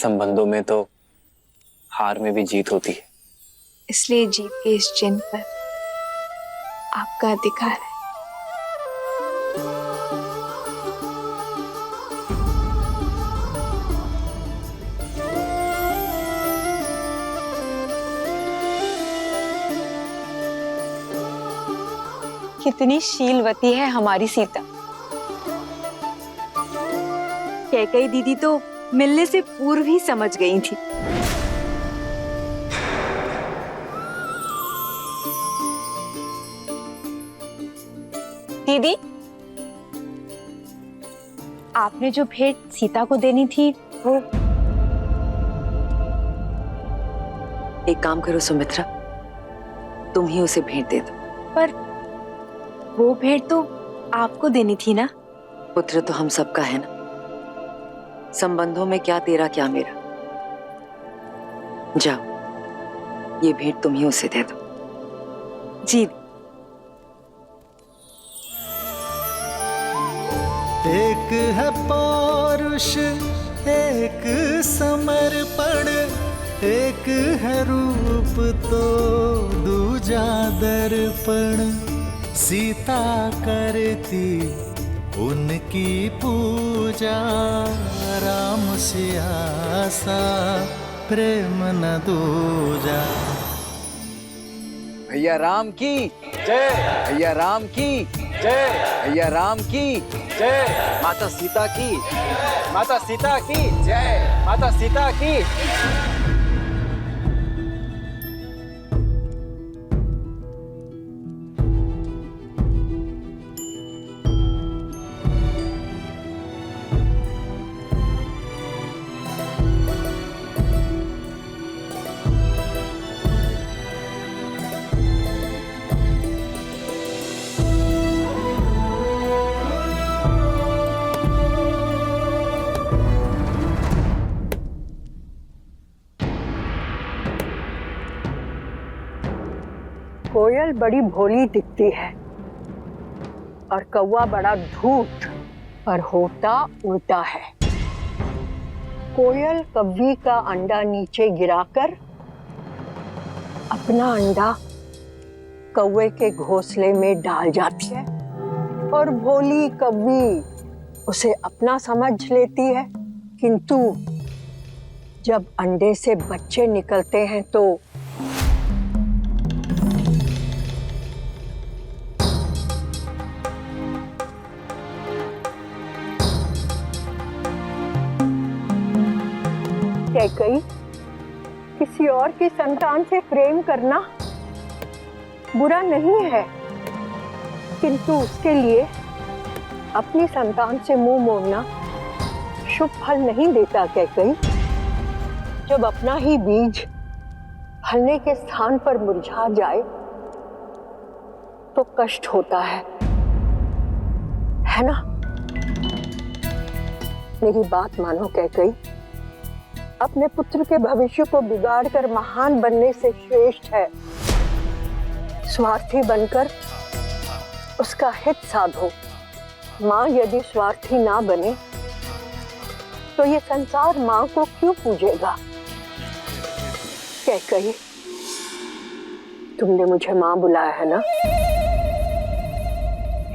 संबंधों में तो हार में भी जीत होती है। इसलिए जीत के इस चिन्ह पर आपका अधिकार है। कितनी शीलवती है हमारी सीता। कैकेयी दीदी तो मिलने से पूर्व ही समझ गई थी। दीदी, आपने जो भेंट सीता को देनी थी वो। एक काम करो सुमित्रा, तुम ही उसे भेंट दे दो। पर वो भेंट तो आपको देनी थी ना। पुत्र तो हम सबका है ना, संबंधों में क्या तेरा क्या मेरा। जाओ, ये भेंट तुम ही उसे दे दो। जी। एक है पौरुष, एक समर्पण, एक है रूप तो दूजा दर्पण। सीता करती उनकी पूजा, राम से आसा प्रेम न दूजा। भैया राम की जय, भैया राम की जय, भैया राम की जय, माता सीता की, माता सीता की जय, माता सीता की। कोयल बड़ी भोली दिखती है और कौवा बड़ा धूर्त, पर होता उल्टा है। कोयल कव्वी का अंडा नीचे गिराकर अपना अंडा कौवे के घोंसले में डाल जाती है और भोली कव्वी उसे अपना समझ लेती है, किंतु जब अंडे से बच्चे निकलते हैं तो कैकेयी, किसी और की संतान से प्रेम करना बुरा नहीं है, किंतु उसके लिए अपनी संतान से मुंह मोड़ना शुभ फल नहीं देता। कैकेयी, जब अपना ही बीज फलने के स्थान पर मुरझा जाए तो कष्ट होता है ना? मेरी बात मानो कैकेयी, अपने पुत्र के भविष्य को बिगाड़कर महान बनने से श्रेष्ठ है स्वार्थी बनकर उसका हित साधो। माँ यदि स्वार्थी ना बने तो ये संसार माँ को क्यों पूजेगा? कैकेयी, तुमने मुझे माँ बुलाया है ना?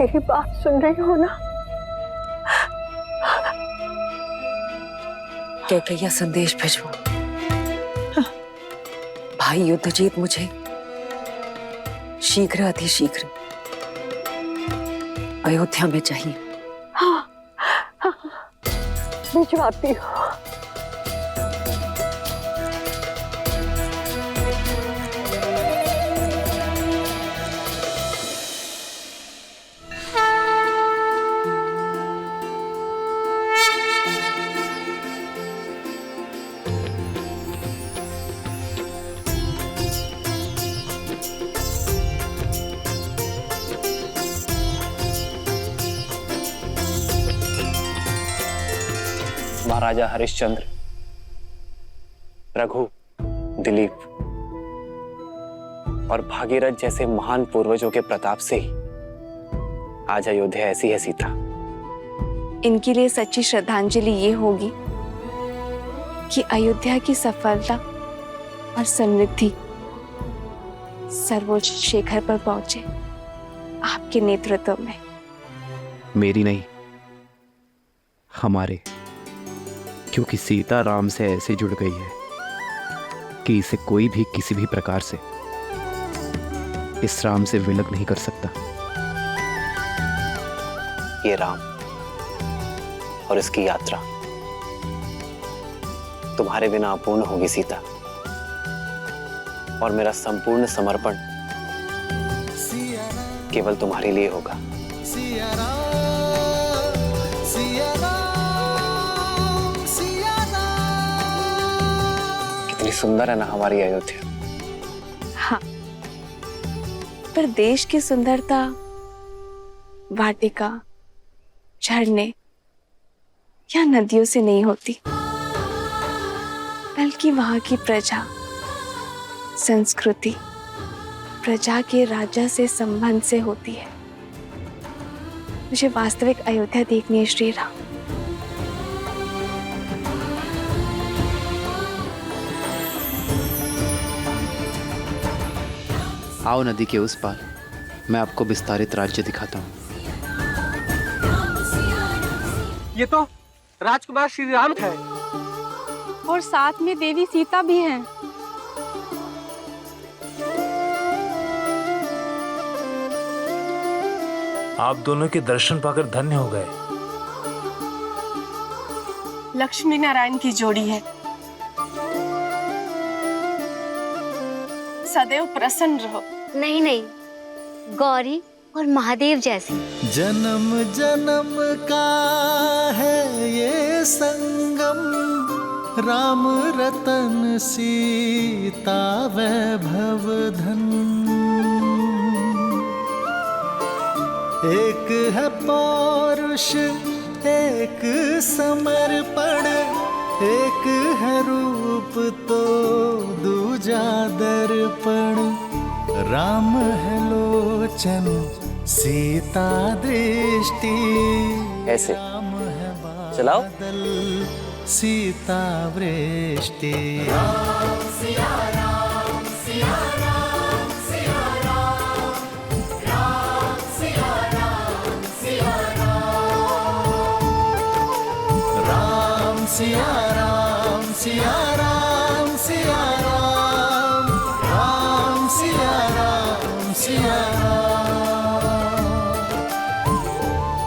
मेरी बात सुन रही हो ना? कैकेयी, संदेश भिजवाओ। भाई युद्धजीत मुझे शीघ्र अतिशीघ्र अयोध्या में चाहिए। हाँ, भिजवाती हूँ। महाराजा हरिश्चंद्र, रघु, दिलीप और भागीरथ जैसे महान पूर्वजों के प्रताप से ही आज अयोध्या ऐसी है सीता। इनके लिए सच्ची श्रद्धांजलि ये होगी कि अयोध्या की सफलता और समृद्धि सर्वोच्च शिखर पर पहुंचे आपके नेतृत्व में। मेरी नहीं, हमारे, क्योंकि सीता राम से ऐसे जुड़ गई है कि इसे कोई भी किसी भी प्रकार से इस राम से विलग नहीं कर सकता। ये राम और इसकी यात्रा तुम्हारे बिना अपूर्ण होगी सीता, और मेरा संपूर्ण समर्पण केवल तुम्हारे लिए होगा। सिया राम, सिया राम, सिया राम। कितनी सुंदर है ना हमारी अयोध्या। हाँ, पर देश की सुंदरता वाटिका, झरने या नदियों से नहीं होती, बल्कि वहां की प्रजा, संस्कृति, प्रजा के राजा से संबंध से होती है। मुझे वास्तविक अयोध्या देखनी है श्री राम। आओ नदी के उस पार, मैं आपको विस्तारित राज्य दिखाता हूँ। ये तो राजकुमार श्री राम है और साथ में देवी सीता भी हैं। आप दोनों के दर्शन पाकर धन्य हो गए। लक्ष्मी नारायण की जोड़ी है, सदैव प्रसन्न रहो। नहीं नहीं, गौरी और महादेव जैसी। जन्म जन्म का है ये संगम, राम रतन सीता वैभव धन। एक है पौरुष, एक समर्पण, एक है रूप तो दूजा दर्पण। राम है लोचन, सीता दृष्टि, ऐसे राम है चलाओ। बादल, सीता वृष्टि। राम सिया राम, सिया राम, सिया राम, राम सिया राम, सिया राम, राम सिया राम, सिया राम, सिया राम, राम सिया राम, सिया राम।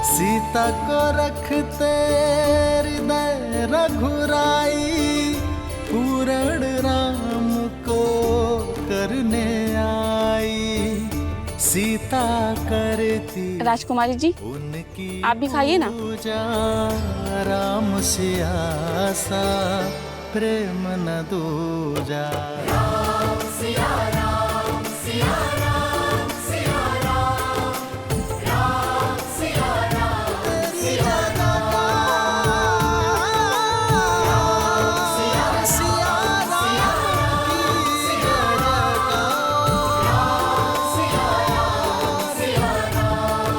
सीता को रखते हृदय रघुराई, पूर्ण राम को करने आई। सीता करती राजकुमारी जी, उनकी आप भी खाइए ना। पूजा, राम सिया सा प्रेम न दूजा। राम सिया राम, सिया राम, सिया राम, राम सिया राम, सिया राम, सिया सिया राम की जय जयकार, सिया राम, सिया राम।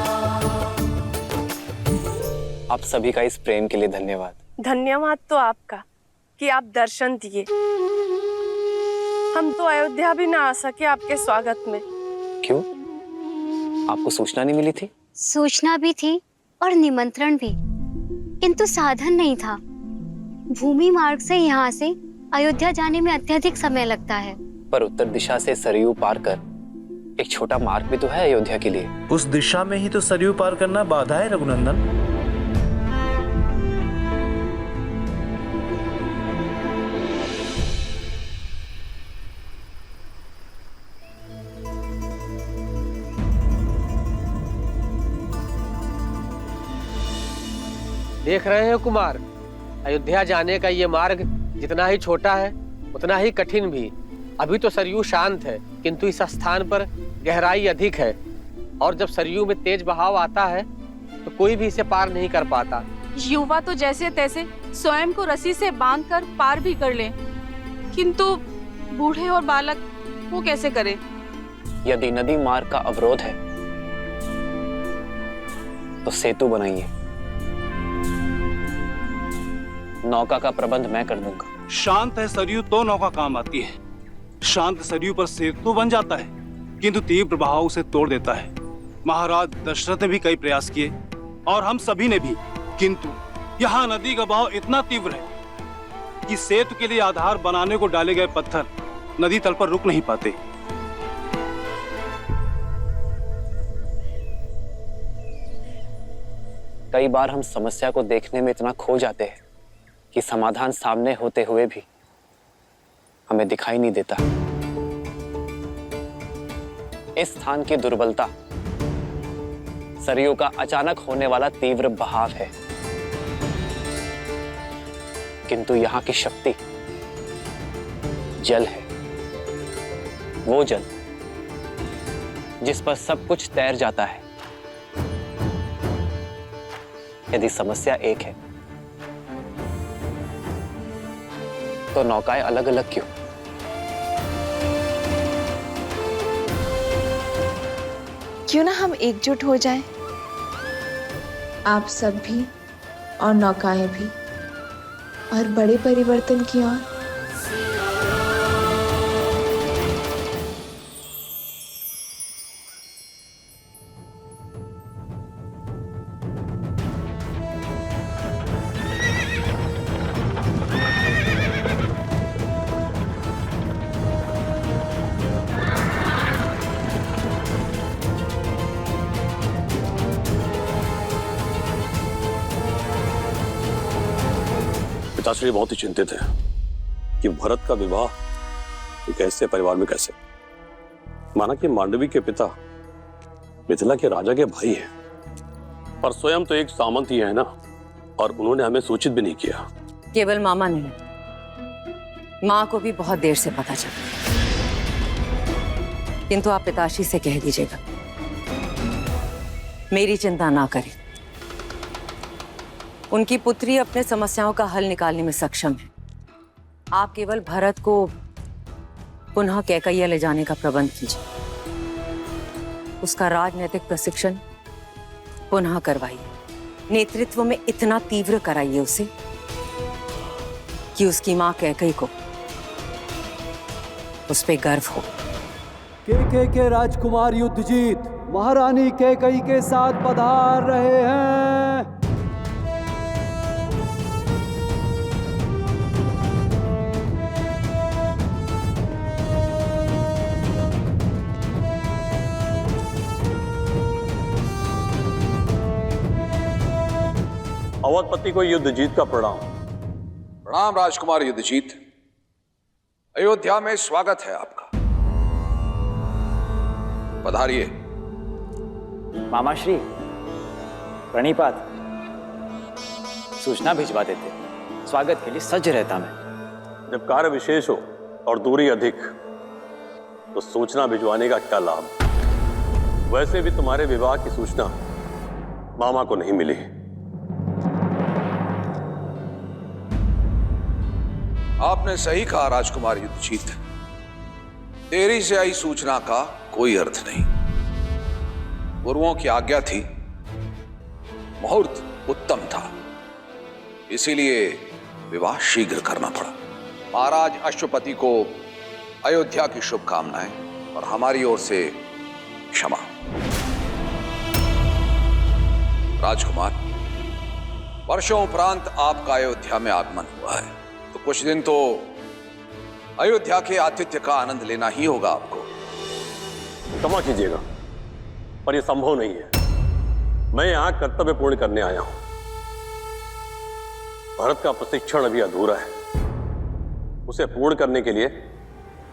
आप सभी का इस प्रेम के लिए धन्यवाद। धन्यवाद तो आपका कि आप दर्शन दिए। हम तो अयोध्या भी ना आ सके आपके स्वागत में। क्यों? आपको सूचना नहीं मिली थी? सूचना भी थी और निमंत्रण भी, किंतु साधन नहीं था। भूमि मार्ग से यहाँ से अयोध्या जाने में अत्यधिक समय लगता है। पर उत्तर दिशा से सरयू पार कर एक छोटा मार्ग भी तो है अयोध्या के लिए। उस दिशा में ही तो सरयू पार करना बाधा है रघुनंदन। देख रहे हैं कुमार, अयोध्या जाने का ये मार्ग जितना ही छोटा है उतना ही कठिन भी। अभी तो सरयू शांत है, किंतु इस स्थान पर गहराई अधिक है, और जब सरयू में तेज बहाव आता है तो कोई भी इसे पार नहीं कर पाता। युवा तो जैसे तैसे स्वयं को रस्सी से बांधकर पार भी कर लें, किंतु बूढ़े और बालक वो कैसे करें? यदि नदी मार्ग का अवरोध है तो सेतु बनाइए। नौका का प्रबंध मैं कर दूंगा। शांत है सरयू तो नौका काम आती है। शांत सरयू पर सेतु बन जाता है, किंतु तीव्र बहाव उसे तोड़ देता है। महाराज दशरथ ने भी कई प्रयास किए और हम सभी ने भी, किंतु यहाँ नदी का बहाव इतना तीव्र है कि सेतु के लिए आधार बनाने को डाले गए पत्थर नदी तल पर रुक नहीं पाते। कई बार हम समस्या को देखने में इतना खो जाते हैं कि समाधान सामने होते हुए भी हमें दिखाई नहीं देता। इस स्थान की दुर्बलता सरयू का अचानक होने वाला तीव्र बहाव है, किंतु यहां की शक्ति जल है। वो जल जिस पर सब कुछ तैर जाता है। यदि समस्या एक है तो नौकाएं अलग अलग क्यों? क्यों ना हम एकजुट हो जाएं? आप सब भी और नौकाएं भी, और बड़े परिवर्तन की ओर। पिताश्री बहुत ही चिंतित है कि भरत का विवाह एक ऐसे परिवार में कैसे। माना कि मांडवी के पिता मिथिला के राजा के भाई हैं, पर स्वयं तो एक सामंत ही है ना, और उन्होंने हमें सूचित भी नहीं किया। केवल मामा नहीं, माँ को भी बहुत देर से पता चला, किंतु आप पिताश्री से कह दीजिएगा मेरी चिंता ना करें। उनकी पुत्री अपने समस्याओं का हल निकालने में सक्षम है। आप केवल भरत को पुनः कैकैया ले जाने का प्रबंध कीजिए, उसका राजनीतिक प्रशिक्षण पुनः करवाइए, नेतृत्व में इतना तीव्र कराइए उसे कि उसकी मां कैकई को उस पे गर्व हो। के राजकुमार युद्धजीत महारानी कैकई के साथ पधार रहे हैं। अवधपति को युद्धजीत का प्रणाम। प्रणाम राजकुमार युद्धजीत, अयोध्या में स्वागत है आपका, पधारिए। मामाश्री प्रणिपात, सूचना भिजवा देते, स्वागत के लिए सज्ज रहता मैं। जब कार्य विशेष हो और दूरी अधिक तो सूचना भिजवाने का क्या लाभ। वैसे भी तुम्हारे विवाह की सूचना मामा को नहीं मिली। आपने सही कहा राजकुमार युद्धजीत, देरी से आई सूचना का कोई अर्थ नहीं। गुरुओं की आज्ञा थी, मुहूर्त उत्तम था, इसीलिए विवाह शीघ्र करना पड़ा। महाराज अश्वपति को अयोध्या की शुभकामनाएं और हमारी ओर से क्षमा। राजकुमार, वर्षों उपरांत आपका अयोध्या में आगमन हुआ है, तो कुछ दिन तो अयोध्या के आतिथ्य का आनंद लेना ही होगा आपको। क्षमा कीजिएगा, पर यह संभव नहीं है। मैं यहां कर्तव्य पूर्ण करने आया हूं। भरत का प्रशिक्षण अभी अधूरा है, उसे पूर्ण करने के लिए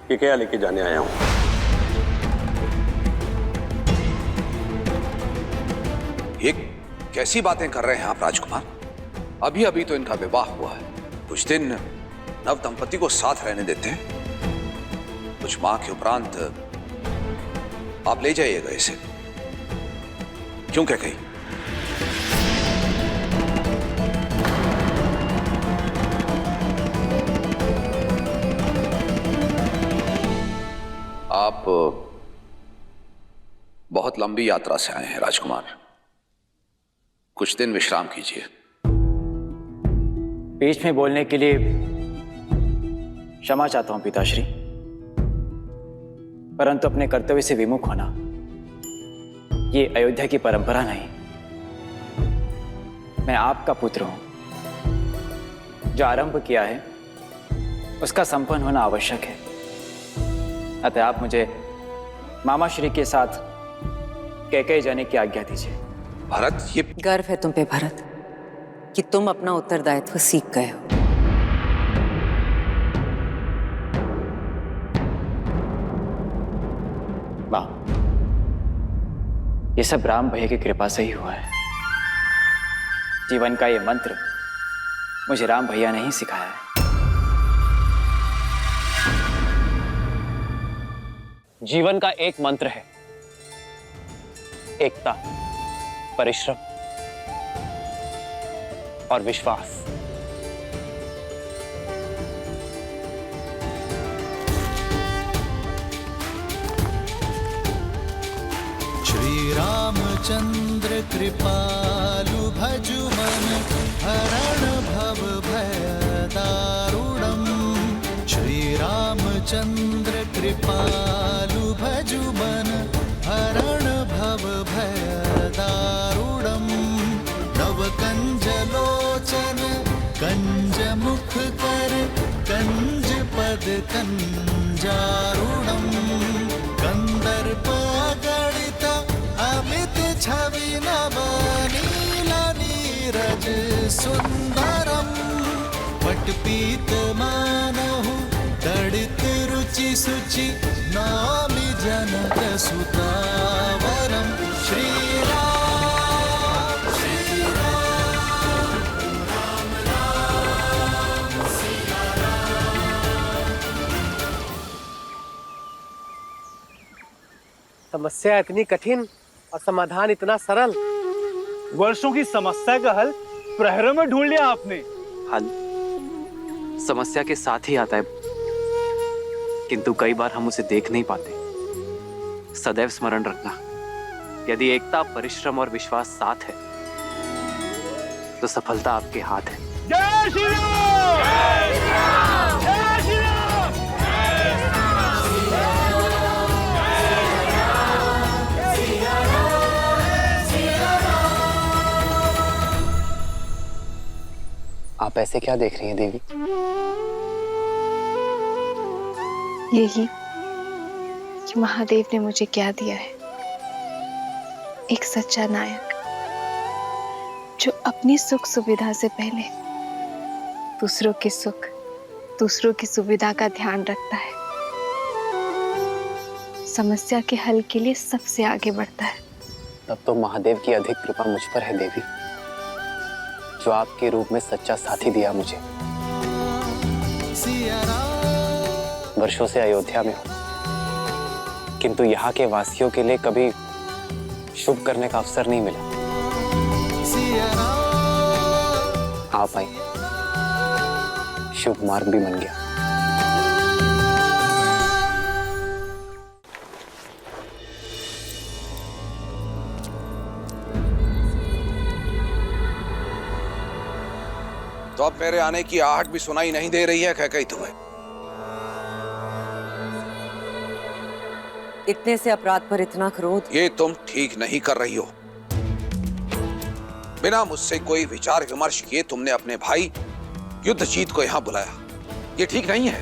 कैकैया लेके जाने आया हूं। ये कैसी बातें कर रहे हैं आप राजकुमार? अभी अभी तो इनका विवाह हुआ है, कुछ दिन नव दंपति को साथ रहने देते हैं। कुछ माह के उपरांत आप ले जाइएगा इसे। क्यों कैकई? आप बहुत लंबी यात्रा से आए हैं राजकुमार, कुछ दिन विश्राम कीजिए। बीच में बोलने के लिए क्षमा चाहता हूं पिताश्री, परंतु अपने कर्तव्य से विमुख होना ये अयोध्या की परंपरा नहीं। मैं आपका पुत्र हूं। जो आरंभ किया है उसका संपन्न होना आवश्यक है। अतः आप मुझे मामा श्री के साथ कैकेयी जाने की आज्ञा दीजिए। भरत, ये गर्व है तुम पे भरत कि तुम अपना उत्तरदायित्व सीख गए हो। मां, ये सब राम भैया की कृपा से ही हुआ है। जीवन का ये मंत्र मुझे राम भैया ने ही सिखाया है। जीवन का एक मंत्र है, एकता, परिश्रम और विश्वास। श्री रामचंद्र कृपालु भजु मन हरण भव भय दारुणम। श्री रामचंद्र कृपालु भजु मन हरण भव भय दारुणम। नव कंज लोचन कंज मुख कर कंज पद कंजारुणम। कंदर्प गणित अमित छवि नव नील नीरज सुंदरम। पटपीत मानहु दड़ित रुचि सुचि नामि जनक सुतावरम। श्री राम श्री राम राम राम सिया राम। समस्या इतनी कठिन और समाधान इतना सरल। वर्षों की समस्या का हल प्रहरों में ढूंढ लिया आपने। हल समस्या के साथ ही आता है, किंतु कई बार हम उसे देख नहीं पाते। सदैव स्मरण रखना, यदि एकता, परिश्रम और विश्वास साथ है तो सफलता आपके हाथ है। जय श्री राम! जय श्री राम! जय श्री राम! आप ऐसे क्या देख रही हैं देवी? यही कि महादेव ने मुझे क्या दिया है, एक सच्चा नायक जो अपनी सुख सुविधा से पहले दूसरों के सुख, दूसरों की सुविधा का ध्यान रखता है, समस्या के हल के लिए सबसे आगे बढ़ता है। तब तो महादेव की अधिक कृपा मुझ पर है देवी, जो आपके रूप में सच्चा साथी दिया मुझे। वर्षों से अयोध्या में हूं, किंतु यहाँ के वासियों के लिए कभी शुभ करने का अवसर नहीं मिला। आप आई, शुभ मार्ग भी बन गया। तो अब मेरे आने की आहट भी सुनाई नहीं दे रही है कैकेयी तुम्हें? इतने से अपराध पर इतना क्रोध? ये तुम ठीक नहीं कर रही हो। बिना मुझसे कोई विचार विमर्श किए तुमने अपने भाई युद्धजीत को यहां बुलाया, ये ठीक नहीं है।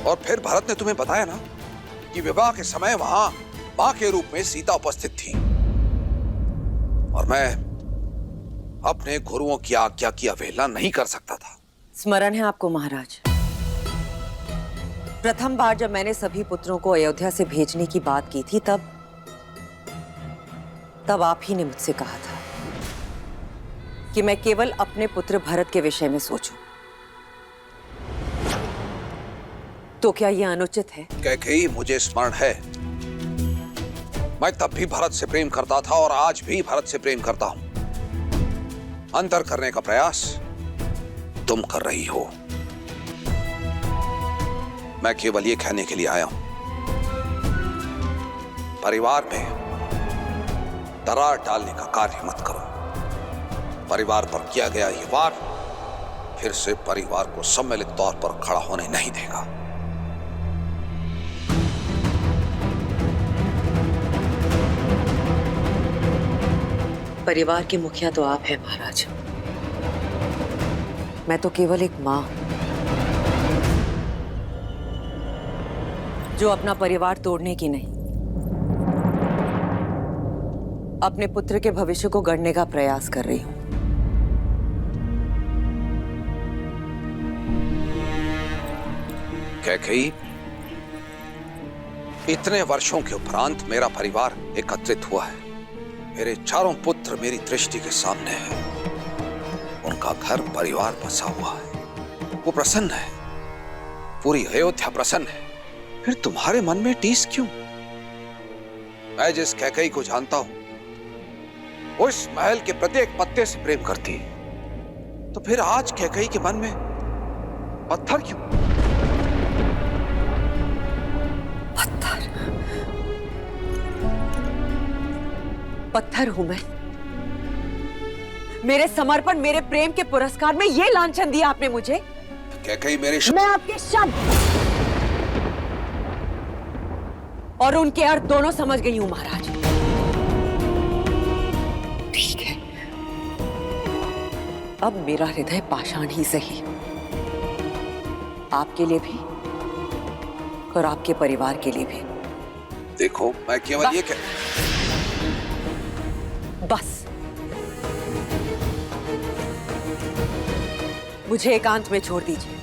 और फिर भरत ने तुम्हें बताया ना कि विवाह के समय वहां मां के रूप में सीता उपस्थित थी, और मैं अपने गुरुओं की आज्ञा की अवहेलना नहीं कर सकता था। स्मरण है आपको महाराज, प्रथम बार जब मैंने सभी पुत्रों को अयोध्या से भेजने की बात की थी, तब आप ही ने मुझसे कहा था कि मैं केवल अपने पुत्र भरत के विषय में सोचूं। तो क्या यह अनुचित है? कैकेयी, मुझे स्मरण है, मैं तब भी भरत से प्रेम करता था और आज भी भरत से प्रेम करता हूं। अंतर करने का प्रयास तुम कर रही हो। मैं केवल ये कहने के लिए आया हूं, परिवार में दरार डालने का कार्य मत करो। परिवार पर किया गया ये वार फिर से परिवार को सम्मिलित तौर पर खड़ा होने नहीं देगा। परिवार के मुखिया तो आप हैं महाराज, मैं तो केवल एक मां हूं जो अपना परिवार तोड़ने की नहीं, अपने पुत्र के भविष्य को गढ़ने का प्रयास कर रही हूं। कैकेयी, इतने वर्षों के उपरांत मेरा परिवार एकत्रित हुआ है। मेरे चारों पुत्र मेरी दृष्टि के सामने हैं। उनका घर परिवार बसा हुआ है, वो प्रसन्न है, पूरी अयोध्या प्रसन्न है। फिर तुम्हारे मन में टीस क्यों? मैं जिस कैकेयी को जानता हूं वो इस महल के प्रत्येक पत्ते से प्रेम करती है, तो फिर आज कैकेयी के मन में पत्थर क्यों? पत्थर हूं मैं? मेरे समर्पण, मेरे प्रेम के पुरस्कार में ये लांछन दिया आपने मुझे? कैकेयी मेरे मैं आपके शब्द और उनके अर्थ दोनों समझ गई हूं महाराज। ठीक है, अब मेरा हृदय पाषाण ही सही, आपके लिए भी और आपके परिवार के लिए भी। देखो, मैं केवल ये बस मुझे एकांत में छोड़ दीजिए।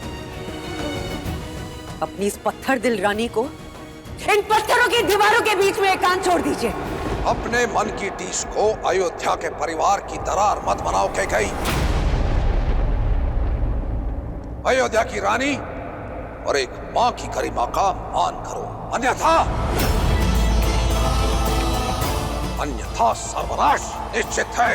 अपनी इस पत्थर दिल रानी को इन पत्थरों की दीवारों के बीच में एकांत छोड़ दीजिए। अपने मन की टीस को अयोध्या के परिवार की दरार मत बनाओ कैकेयी। अयोध्या की रानी और एक मां की गरिमा का मान करो, अन्यथा सर्वनाश निश्चित है।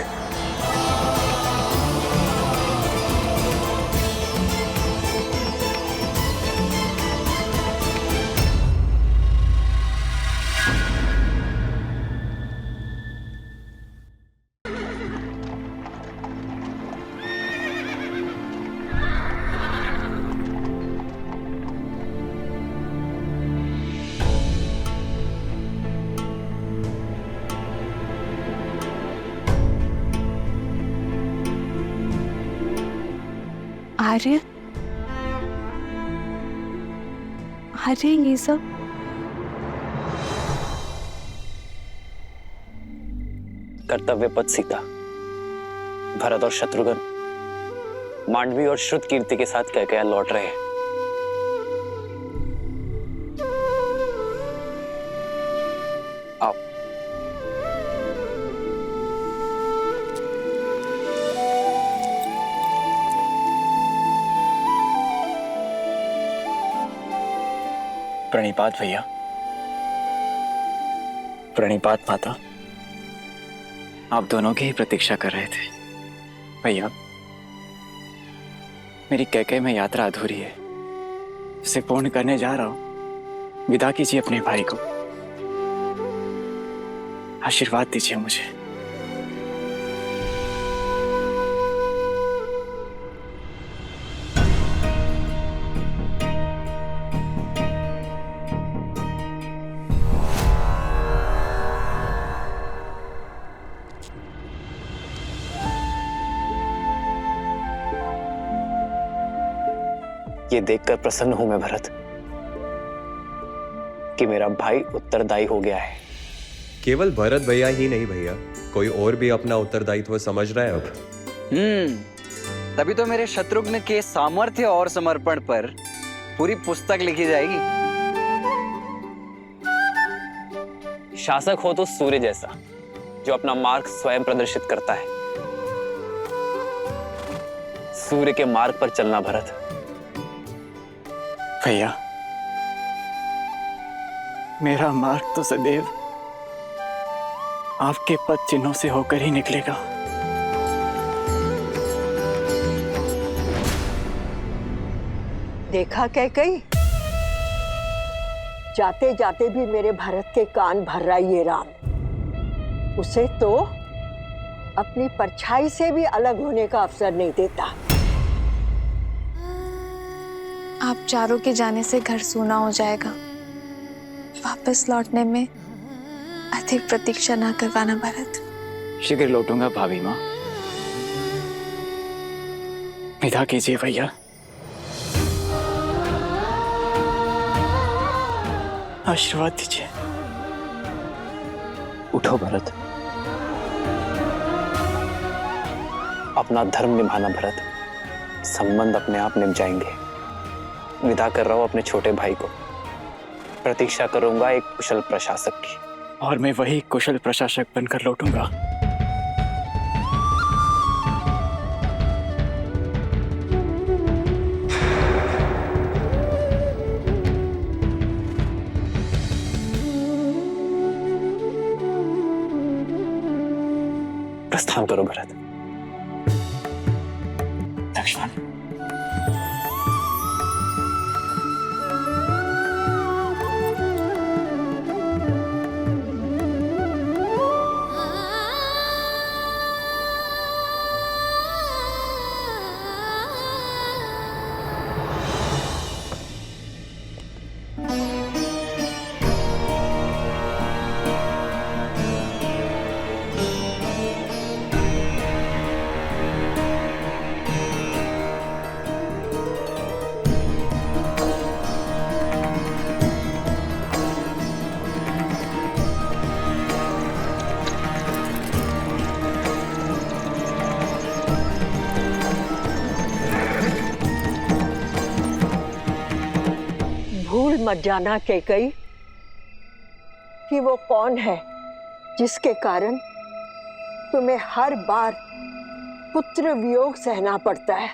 आर्य, आर्य, ये सब कर्तव्य पथ सीता, भरत और शत्रुघ्न मांडवी और श्रुत कीर्ति के साथ कैकेयी लौट रहे हैं। आओ। प्रणिपात भैया, प्रणिपात माता। आप दोनों की ही प्रतीक्षा कर रहे थे। भैया, मेरी कैकेयी में यात्रा अधूरी है, उसे पूर्ण करने जा रहा हूं। विदा कीजिए अपने भाई को, आशीर्वाद दीजिए मुझे। ये देखकर प्रसन्न हूं मैं भरत कि मेरा भाई उत्तरदायी हो गया है। केवल भरत भैया ही नहीं भैया, कोई और भी अपना उत्तरदायित्व समझ रहा है अब। तभी तो मेरे शत्रुघ्न के सामर्थ्य और समर्पण पर पूरी पुस्तक लिखी जाएगी। शासक हो तो सूर्य जैसा, जो अपना मार्ग स्वयं प्रदर्शित करता है। सूर्य के मार्ग पर चलना भरत। भैया, मेरा मार्ग तो सदैव आपके पद चिन्हों से होकर ही निकलेगा। देखा कैकेयी, जाते जाते भी मेरे भरत के कान भर रहा ये राम। उसे तो अपनी परछाई से भी अलग होने का अवसर नहीं देता। आप चारों के जाने से घर सूना हो जाएगा। वापस लौटने में अधिक प्रतीक्षा ना करवाना भरत। शीघ्र लौटूंगा भाभी माँ। विदा कीजिए भैया। आशीर्वाद दीजिए। उठो भरत, अपना धर्म निभाना भरत। संबंध अपने आप निभ जाएंगे। विदा कर रहा हूं अपने छोटे भाई को। प्रतीक्षा करूंगा एक कुशल प्रशासक की। और मैं वही कुशल प्रशासक बनकर लौटूंगा। प्रस्थान करो भरत। लक्ष्मण, भूल मत जाना कैकई कि वो कौन है जिसके कारण तुम्हें हर बार पुत्र वियोग सहना पड़ता है।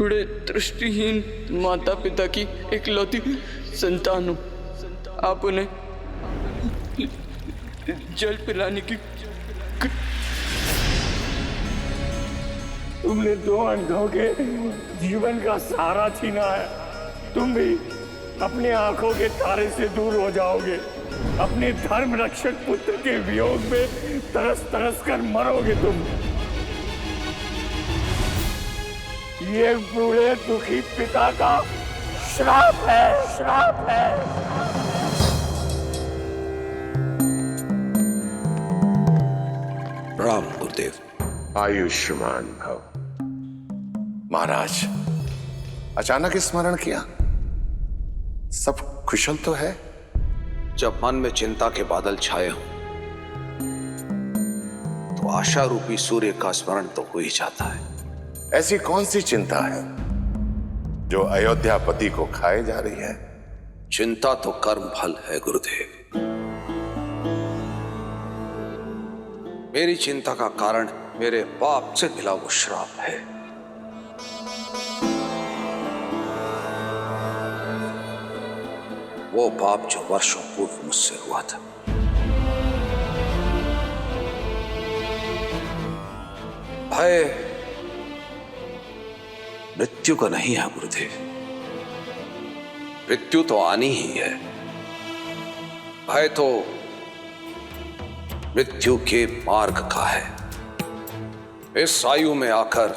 बड़े दृष्टिहीन माता पिता की इकलौती संतान हूं। आप उन्हें जल पिलाने की तुमने दो अंधों के जीवन का सहारा छीना है। तुम भी अपने आंखों के तारे से दूर हो जाओगे। अपने धर्म रक्षक पुत्र के वियोग में तरस तरस कर मरोगे तुम। ये बूढ़े दुखी पिता का श्राप है, श्राप है। प्रणाम गुरुदेव। आयुष्मान भव। महाराज, अचानक स्मरण किया? सब कुशल तो है? जब मन में चिंता के बादल छाए हों तो आशा रूपी सूर्य का स्मरण तो हो ही जाता है। ऐसी कौन सी चिंता है जो अयोध्यापति को खाए जा रही है? चिंता तो कर्म फल है गुरुदेव। मेरी चिंता का कारण मेरे पाप से मिला वो श्राप है। वो पाप जो वर्षों पूर्व मुझसे हुआ था। भय मृत्यु का नहीं है गुरुदेव। मृत्यु तो आनी ही है। भय तो मृत्यु के मार्ग का है। इस आयु में आकर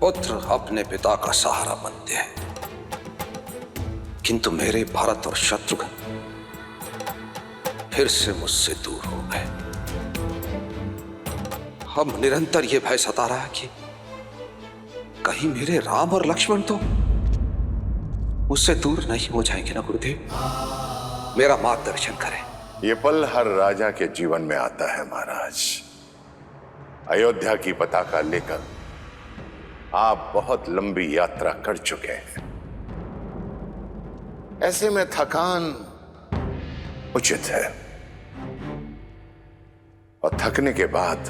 पुत्र अपने पिता का सहारा बनते हैं, किंतु मेरे भरत और शत्रुघ्न फिर से मुझसे दूर हो गए। हम निरंतर यह भय सता रहा है कि कहीं मेरे राम और लक्ष्मण तो मुझसे दूर नहीं हो जाएंगे ना गुरुदेव। मेरा मार्गदर्शन करें। ये पल हर राजा के जीवन में आता है महाराज। अयोध्या की पताका लेकर आप बहुत लंबी यात्रा कर चुके हैं। ऐसे में थकान उचित है। और थकने के बाद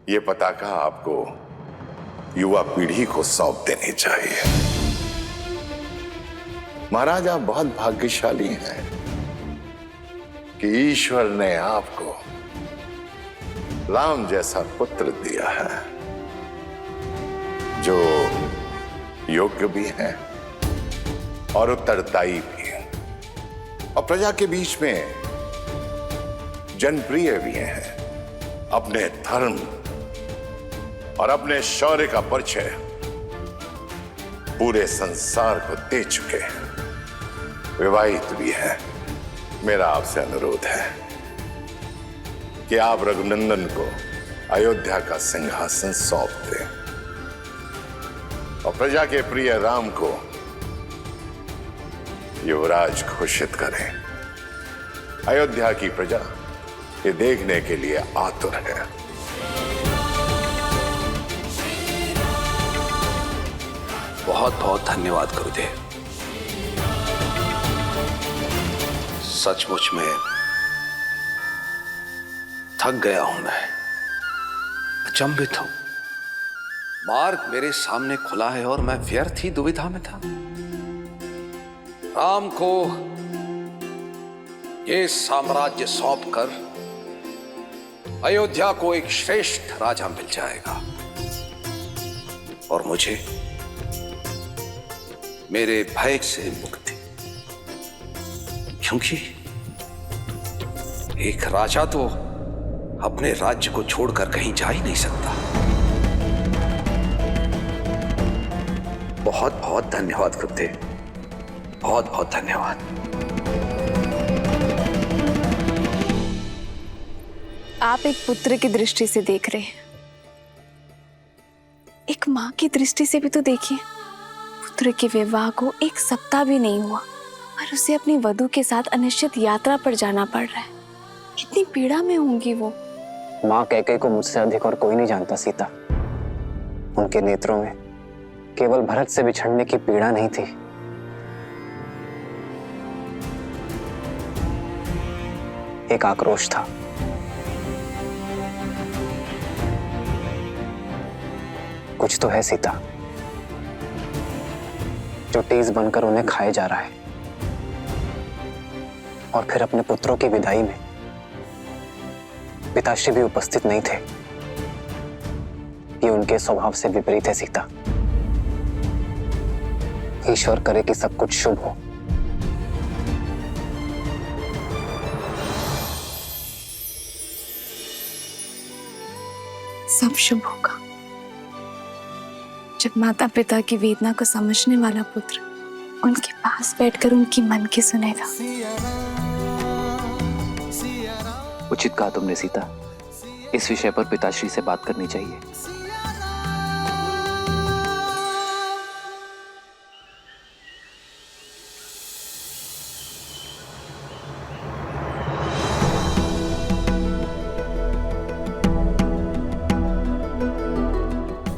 ये पताका आपको युवा पीढ़ी को सौंप देनी चाहिए। महाराज, आप बहुत भाग्यशाली हैं कि ईश्वर ने आपको राम जैसा पुत्र दिया है, जो योग्य भी है और उत्तरदायी भी है, और प्रजा के बीच में जनप्रिय भी हैं। अपने धर्म और अपने शौर्य का परिचय पूरे संसार को दे चुके हैं, विवाहित भी हैं। मेरा आपसे अनुरोध है कि आप रघुनंदन को अयोध्या का सिंहासन सौंप दें और प्रजा के प्रिय राम को युवराज घोषित करें। अयोध्या की प्रजा ये देखने के लिए आतुर है। बहुत बहुत धन्यवाद गुरुदेव। सचमुच में थक गया हूं मैं, अचंभित हूं। मार्ग मेरे सामने खुला है और मैं व्यर्थ ही दुविधा में था। राम को ये साम्राज्य सौंपकर अयोध्या को एक श्रेष्ठ राजा मिल जाएगा और मुझे मेरे भय से मुक्ति, क्योंकि एक राजा तो अपने राज्य को छोड़कर कहीं जा ही नहीं सकता। बहुत बहुत धन्यवाद गुरुदेव, बहुत बहुत धन्यवाद। आप एक पुत्र की दृष्टि से देख रहे हैं, एक माँ की दृष्टि से भी तो देखिए। पुत्र के विवाह को 1 सप्ताह भी नहीं हुआ और उसे अपनी वधू के साथ अनिश्चित यात्रा पर जाना पड़ रहा है। कितनी पीड़ा में होंगी वो। माँ कैकेयी को मुझसे अधिक और कोई नहीं जानता सीता। उनके नेत्रों में केवल भरत से बिछड़ने की पीड़ा नहीं थी, एक आक्रोश था। कुछ तो है सीता जो तेज बनकर उन्हें खाए जा रहा है। और फिर अपने पुत्रों की विदाई में पिताश्री भी उपस्थित नहीं थे। ये उनके स्वभाव से विपरीत है सीता। ईश्वर करे कि सब कुछ शुभ हो। सब शुभ होगा जब माता पिता की वेदना को समझने वाला पुत्र उनके पास बैठकर उनकी मन की सुनेगा। उचित कहा तुमने सीता। इस विषय पर पिताश्री से बात करनी चाहिए।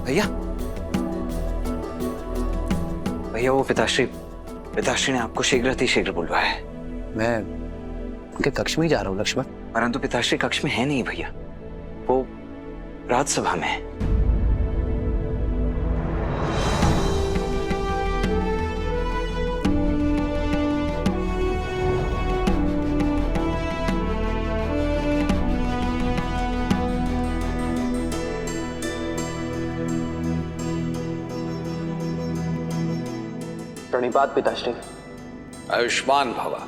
भैया, भैया वो पिताश्री ने आपको शीघ्र बुलवाया है। मैं उनके कक्ष में ही जा रहा हूँ लक्ष्मण। परंतु पिताश्री कक्ष में है नहीं भैया, वो राजसभा में है। प्रणिपात पिताश्री। आयुष्मान भवा।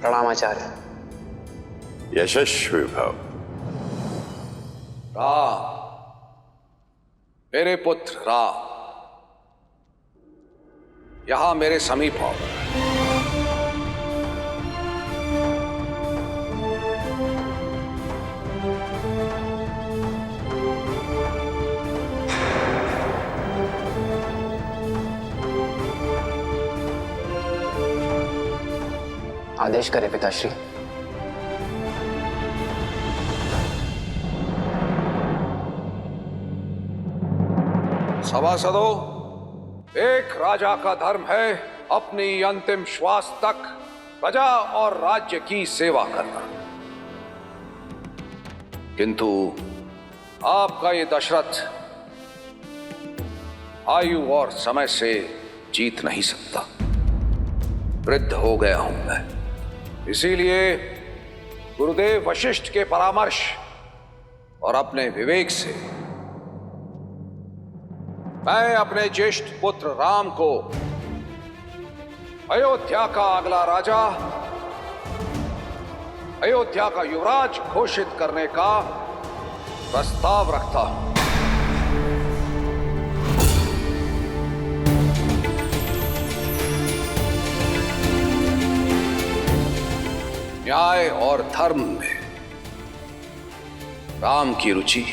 प्रणाम आचार्य। यशस्वी भव। राम, मेरे पुत्र राम, यहां मेरे समीप आओ। आदेश करें पिताश्री। सभासदों, एक राजा का धर्म है अपनी अंतिम श्वास तक प्रजा और राज्य की सेवा करना। किंतु आपका ये दशरथ आयु और समय से जीत नहीं सकता। वृद्ध हो गया हूं मैं, इसीलिए गुरुदेव वशिष्ठ के परामर्श और अपने विवेक से मैं अपने ज्येष्ठ पुत्र राम को अयोध्या का अगला राजा, अयोध्या का युवराज घोषित करने का प्रस्ताव रखता हूं। न्याय और धर्म में राम की रुचि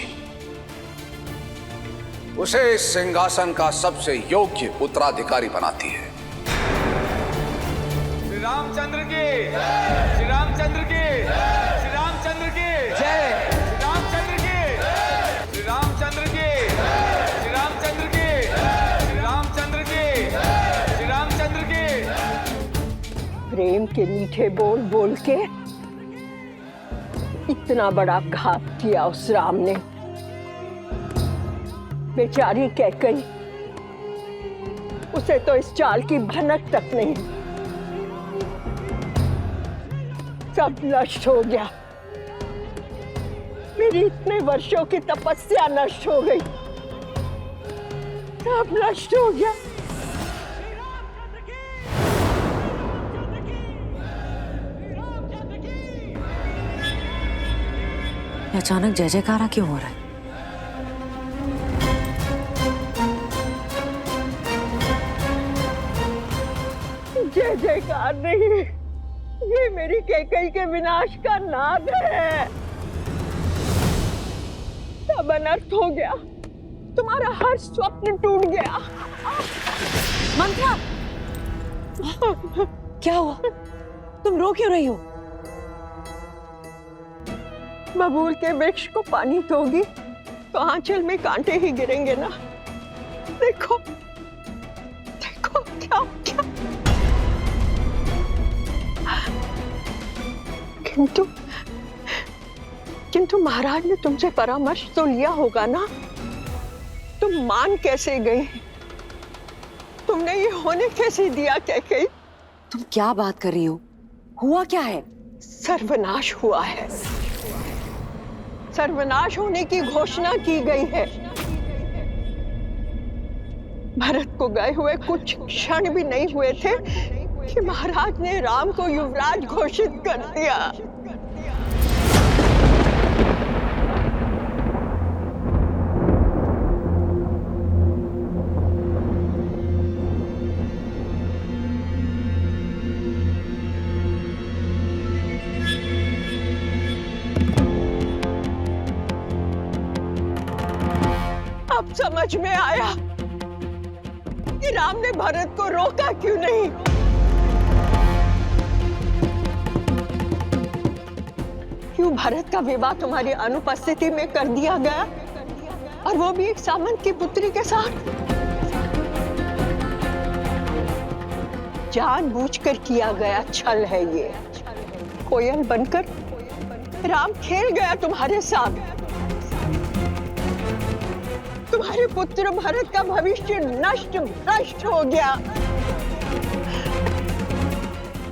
उसे इस सिंहासन का सबसे योग्य उत्तराधिकारी बनाती है। श्री रामचंद्र की, श्री रामचंद्र की, श्री रामचंद्र की जय, श्री रामचंद्र की, श्री रामचंद्र की, श्री रामचंद्र की, श्री रामचंद्र की, श्री रामचंद्र की। प्रेम के मीठे बोल बोल के इतना बड़ा घात किया उस राम ने। बेचारी कैकई, उसे तो इस चाल की भनक तक नहीं। सब नष्ट हो गया, मेरी इतने वर्षों की तपस्या नष्ट हो गई, सब नष्ट हो गया। अचानक जय जयकारा क्यों हो रहा है? जय जयकार नहीं, ये मेरी कैकई के विनाश का नाद है। सब अनर्थ हो गया, तुम्हारा हर स्वप्न टूट गया। मंत्रा, क्या हुआ? तुम रो क्यों रही हो? बबूल के वृक्ष को पानी दोगी तो आंचल में कांटे ही गिरेंगे ना। देखो देखो क्या क्या। किंतु महाराज ने तुमसे परामर्श तो लिया होगा ना। तुम मान कैसे गई? तुमने ये होने कैसे दिया कैकेयी? तुम क्या बात कर रही हो? हुआ क्या है? सर्वनाश हुआ है। सर्वनाश होने की घोषणा की गई है। भरत को गए हुए कुछ क्षण भी नहीं हुए थे कि महाराज ने राम को युवराज घोषित कर दिया। अब समझ में आया कि राम ने भरत को रोका क्यों नहीं। क्यों भरत का विवाह तुम्हारी अनुपस्थिति में कर दिया गया, और वो भी एक सामंत की पुत्री के साथ। जानबूझकर किया गया छल है ये। कोयल बनकर राम खेल गया तुम्हारे साथ। तुम्हारे पुत्र भरत का भविष्य नष्ट भ्रष्ट हो गया।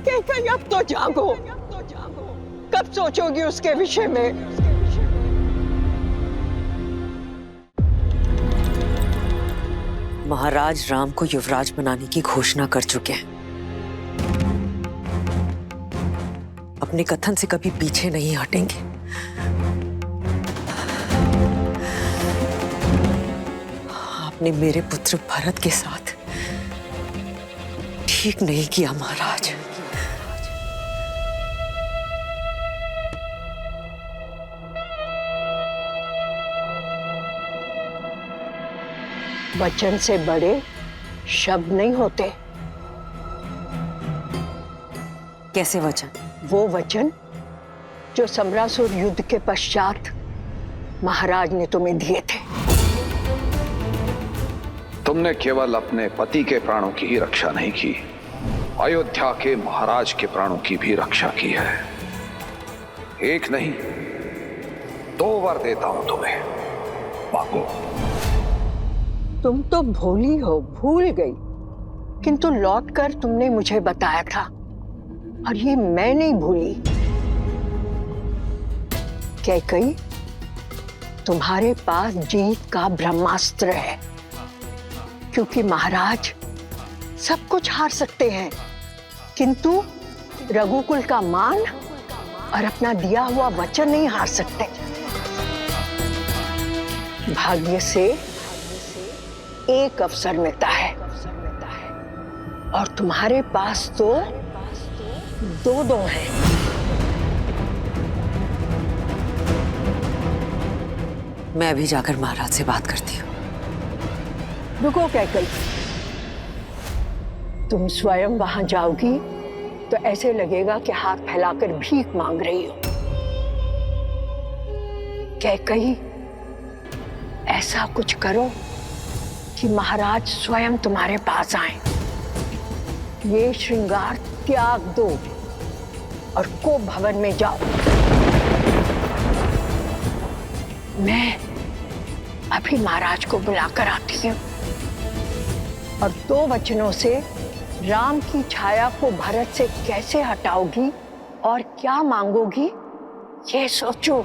कैकेयी, अब तो जागो। कब सोचोगी उसके विषय में? महाराज राम को युवराज बनाने की घोषणा कर चुके हैं। अपने कथन से कभी पीछे नहीं हटेंगे। आपने मेरे पुत्र भरत के साथ ठीक नहीं किया महाराज। वचन से बड़े शब्द नहीं होते। कैसे वचन? वो वचन जो समरासुर युद्ध के पश्चात महाराज ने तुम्हें दिए थे। तुमने केवल अपने पति के प्राणों की ही रक्षा नहीं की, अयोध्या के महाराज के प्राणों की भी रक्षा की है। एक नहीं 2 वर देता हूं तुम्हें, मांगो। तुम तो भोली हो, भूल गई, किंतु लौटकर तुमने मुझे बताया था और ये मैं नहीं भूली। कैकई, तुम्हारे पास जीत का ब्रह्मास्त्र है, क्योंकि महाराज सब कुछ हार सकते हैं, किंतु रघुकुल का मान और अपना दिया हुआ वचन नहीं हार सकते। भाग्य से एक अवसर मिलता है और तुम्हारे पास तो 2 हैं। मैं अभी जाकर महाराज से बात करती हूँ। रुको कैकई, तुम स्वयं वहां जाओगी तो ऐसे लगेगा कि हाथ फैलाकर भीख मांग रही हो। कैकई, ऐसा कुछ करो कि महाराज स्वयं तुम्हारे पास आए। ये श्रृंगार त्याग दो और को भवन में जाओ। मैं अभी महाराज को बुलाकर आती हूँ और 2 वचनों से राम की छाया को भरत से कैसे हटाओगी और क्या मांगोगी, ये सोचो।